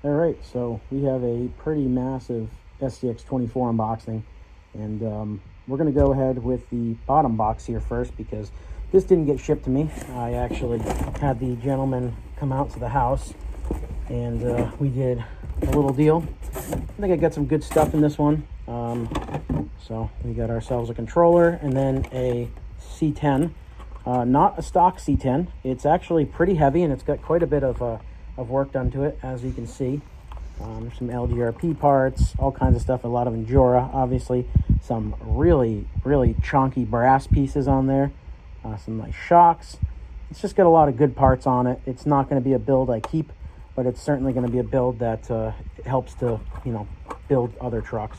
All right, so we have a pretty massive scx24 unboxing, and we're going to go ahead with the bottom box here first because this didn't get shipped to me. I actually had the gentleman come out to the house, and we did a little deal. I think I got some good stuff in this one. So we got ourselves a controller and then a C10. Not a stock C10. It's actually pretty heavy, and it's got quite a bit of work done to it, as you can see. Some LGRP parts, all kinds of stuff, a lot of Endura, obviously. Some really chunky brass pieces on there. Some nice shocks. It's just got a lot of good parts on it. It's not going to be a build I keep, but it's certainly going to be a build that helps to, build other trucks.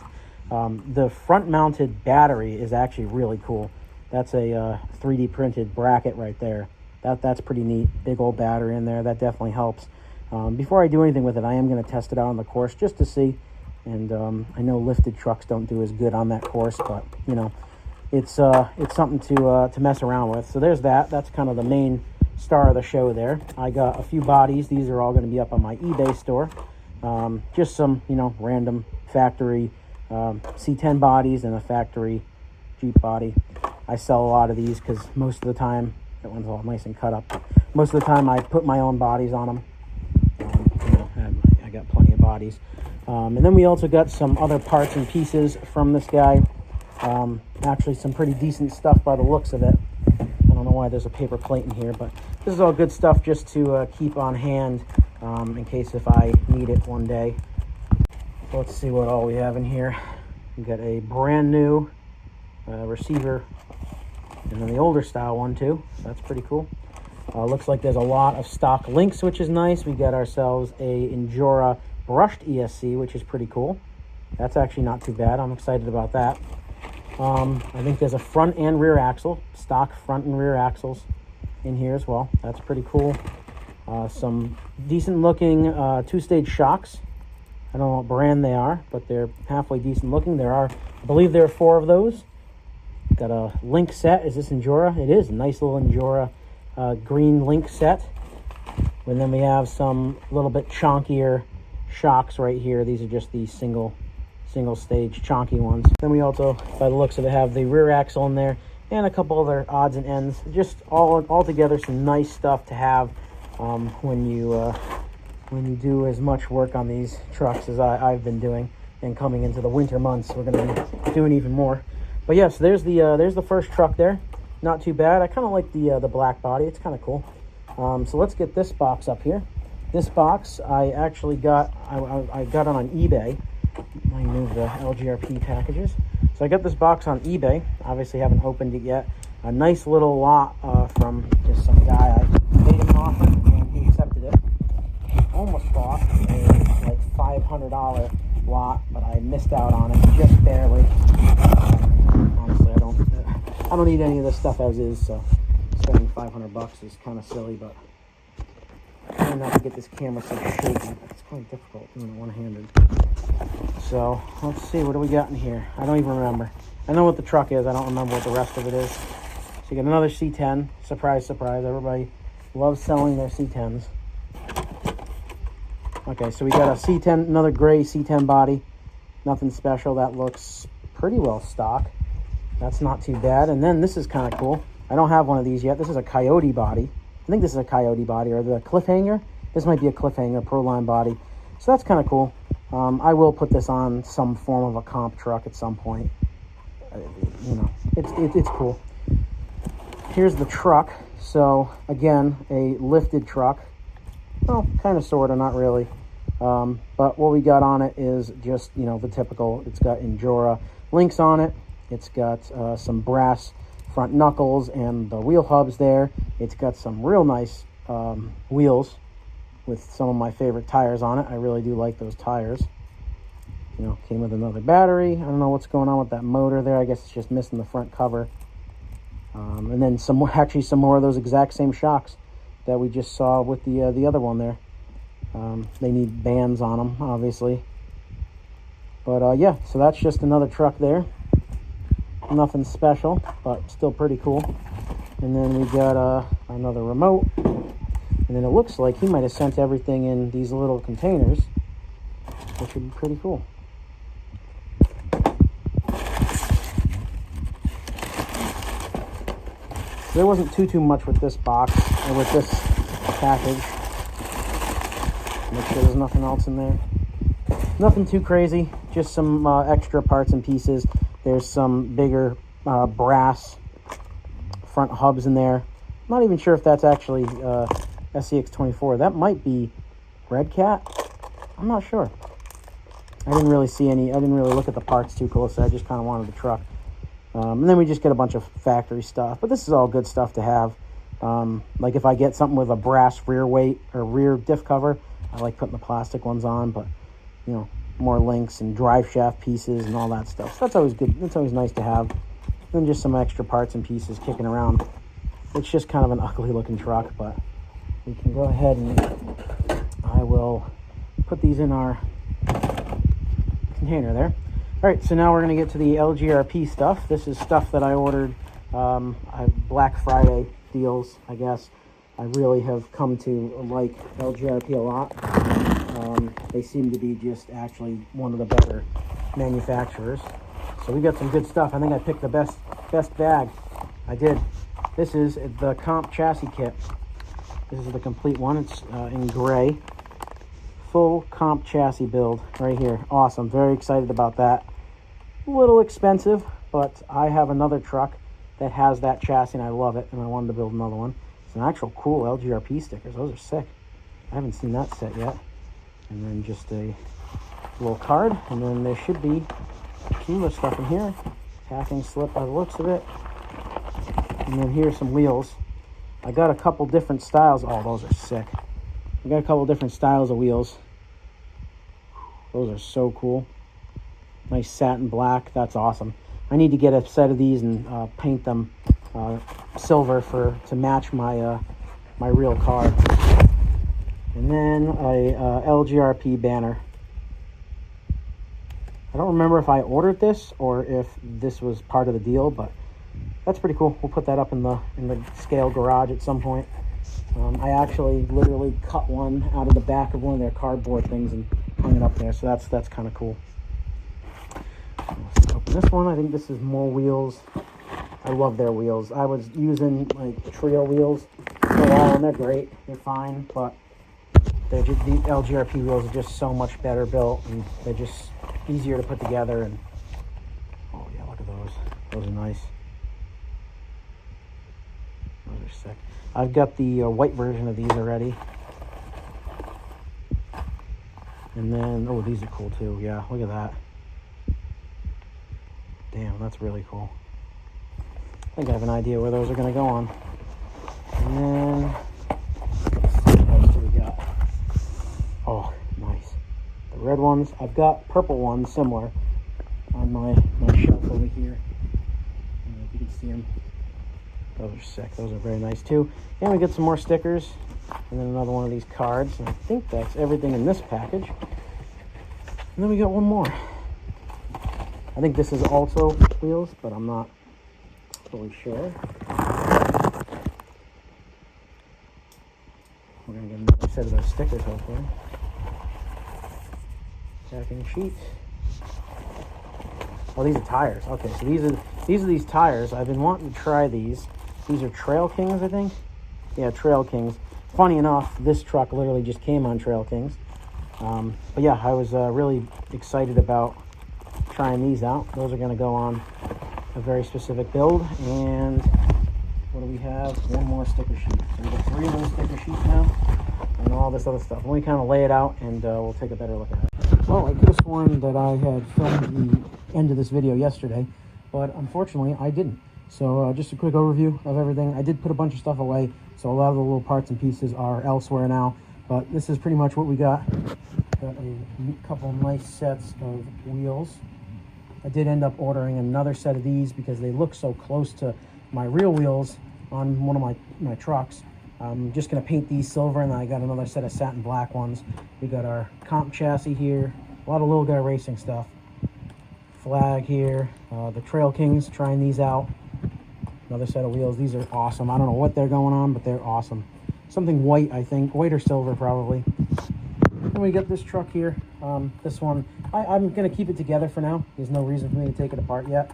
The front-mounted battery is actually really cool. That's a 3D printed bracket right there. That's pretty neat. Big old battery in there. That definitely helps. Before I do anything with it, I am going to test it out on the course just to see. And I know lifted trucks don't do as good on that course, but it's something to mess around with. So there's that. That's kind of the main star of the show there. I got a few bodies. These are all going to be up on my eBay store. Just some random factory C10 bodies and a factory Jeep body. I sell a lot of these because most of the time, that one's all nice and cut up. Most of the time I put my own bodies on them. I got plenty of bodies. And then we also got some other parts and pieces from this guy. Actually some pretty decent stuff by the looks of it. I don't know why there's a paper plate in here, but this is all good stuff just to keep on hand in case if I need it one day. So let's see what all we have in here. We got a brand new receiver, and then the older style one too. So that's pretty cool. Looks like there's a lot of stock links, which is nice. We got ourselves a Endura brushed ESC, which is pretty cool. That's actually not too bad. I'm excited about that. I think there's a front and rear axle, stock front and rear axles in here as well. That's pretty cool. Some decent looking two-stage shocks. I don't know what brand they are, but they're halfway decent looking. I believe there are 4 of those. Got a link set. Is this Endura? It is. Nice little Endura green link set. And then we have some little bit chonkier shocks right here. These are just the single stage chonky ones. Then we also, by the looks of it, have the rear axle in there and a couple other odds and ends. Just all together some nice stuff to have when you do as much work on these trucks as I've been doing. And coming into the winter months, we're going to be doing even more. But yes, there's the first truck there. Not too bad. I kind of like the black body. It's kind of cool. So let's get this box up here. This box I actually got. I got it on eBay. Let me move the LGRP packages. So I got this box on eBay. Obviously haven't opened it yet. A nice little lot from just some guy. I made him an offer and he accepted it. Almost bought a like $500 lot, but I missed out on it just barely. Honestly, I don't need any of this stuff as is, so spending $500 is kind of silly, but trying not to get this camera so shaky. It's quite difficult doing it one-handed. So let's see, what do we got in here? I don't even remember. I know what the truck is. I don't remember what the rest of it is. So you got another C10. Surprise, surprise. Everybody loves selling their C10s. Okay, so we got a C10, another gray C10 body. Nothing special. That looks pretty well stock. That's not too bad. And then this is kind of cool. I don't have one of these yet. This is a Coyote body. I think this is a Coyote body, or the Cliffhanger. This might be a Cliffhanger Proline body. So that's kind of cool. I will put this on some form of a comp truck at some point. It's cool. Here's the truck. So again, a lifted truck. Well, kind of, sort of, not really. But what we got on it is just, the typical. It's got Endura links on it. It's got some brass front knuckles and the wheel hubs there. It's got some real nice wheels with some of my favorite tires on it. I really do like those tires. Came with another battery. I don't know what's going on with that motor there. I guess it's just missing the front cover. And then some more of those exact same shocks that we just saw with the other one there. They need bands on them, obviously. But yeah, so that's just another truck there. Nothing special, but still pretty cool. And then we got another remote. And then it looks like he might have sent everything in these little containers. which would be pretty cool. There wasn't too much with this box, or with this package. Make sure there's nothing else in there. Nothing too crazy, just some extra parts and pieces. There's some bigger brass front hubs in there. I'm not even sure if that's actually scx24. That might be Red Cat. I'm not sure. I didn't really see any. I didn't really look at the parts too closely. I just kind of wanted the truck. And then we just get a bunch of factory stuff. But this is all good stuff to have. Like if I get something with a brass rear weight or rear diff cover, I like putting the plastic ones on. But, you know, more links and drive shaft pieces and all that stuff. So that's always good. That's always nice to have. Then just some extra parts and pieces kicking around. It's just kind of an ugly looking truck, but we can go ahead and I will put these in our container there. All right, so now we're going to get to the LGRP stuff. This is stuff that I ordered Black Friday deals, I guess. I really have come to like LGRP a lot. They seem to be just actually one of the better manufacturers. So we got some good stuff. I think I picked the best bag. I did. This is the comp chassis kit. This is the complete one. It's in gray. Full comp chassis build right here. Awesome. Very excited about that. A little expensive, but I have another truck that has that chassis and I love it, and I wanted to build another one. Some actual cool LGRP stickers. Those are sick. I haven't seen that set yet. And then just a little card, and then there should be some other stuff in here. Packing slip by the looks of it. And then here's some wheels. I got a couple different styles. Oh, those are sick. I got a couple different styles of wheels. Those are so cool. Nice satin black. That's awesome. I need to get a set of these and paint them silver to match my my real car. And then a LGRP banner. I don't remember if I ordered this or if this was part of the deal, but that's pretty cool. We'll put that up in the scale garage at some point. I actually literally cut one out of the back of one of their cardboard things and hung it up there, so that's kind of cool. Let's open this one. I think this is more wheels. I love their wheels. I was using like Trio wheels for a while, and they're great. They're fine, but these LGRP wheels are just so much better built, and they're just easier to put together. And oh yeah, look at those. Those are nice. Those are sick. I've got the white version of these already. And then, oh, these are cool too. Yeah, look at that. Damn, that's really cool. I think I have an idea where those are going to go on. And then, what else do we got? Oh, nice. The red ones. I've got purple ones similar on my shelf over here. I don't know if you can see them. Those are sick. Those are very nice too. And we get some more stickers. And then another one of these cards. And I think that's everything in this package. And then we got one more. I think this is also wheels, but I'm not fully sure. We're going to get another set of those stickers, hopefully. Packing sheet. Oh, these are tires. Okay, so these are these tires. I've been wanting to try these. These are Trail Kings, I think. Yeah, Trail Kings. Funny enough, this truck literally just came on Trail Kings. But yeah, I was really excited about trying these out. Those are going to go on a very specific build. And what do we have? One more sticker sheet. So we got 3 of those sticker sheets now, and all this other stuff. Let me kind of lay it out, and we'll take a better look at it. Well, I could have sworn that I had filmed the end of this video yesterday, but unfortunately I didn't. So just a quick overview of everything. I did put a bunch of stuff away, so a lot of the little parts and pieces are elsewhere now, but this is pretty much what we got. Got a couple nice sets of wheels. I did end up ordering another set of these because they look so close to my real wheels on one of my trucks. I'm just going to paint these silver, and then I got another set of satin black ones. We got our comp chassis here, a lot of little guy racing stuff. Flag here, the Trail Kings, trying these out. Another set of wheels. These are awesome. I don't know what they're going on, but they're awesome. Something white, I think. White or silver, probably. then we got this truck here. This one, I'm going to keep it together for now. There's no reason for me to take it apart yet.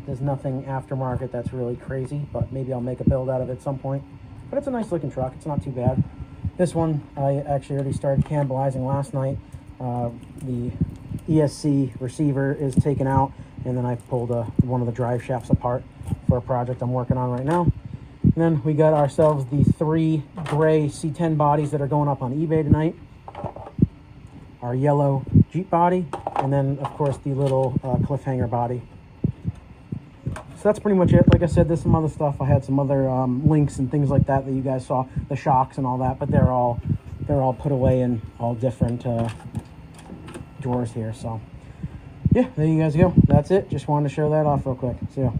There's nothing aftermarket that's really crazy, but maybe I'll make a build out of it at some point. But it's a nice looking truck. It's not too bad. This one, I actually already started cannibalizing last night. The ESC receiver is taken out, and then I pulled one of the drive shafts apart for a project I'm working on right now. And then we got ourselves the 3 gray C10 bodies that are going up on eBay tonight. Our yellow Jeep body, and then of course the little cliffhanger body. So that's pretty much it. Like I said, there's some other stuff. I had some other links and things like that you guys saw, the shocks and all that, but they're all put away in all different drawers here. So yeah, there you guys go. That's it. Just wanted to show that off real quick. See ya.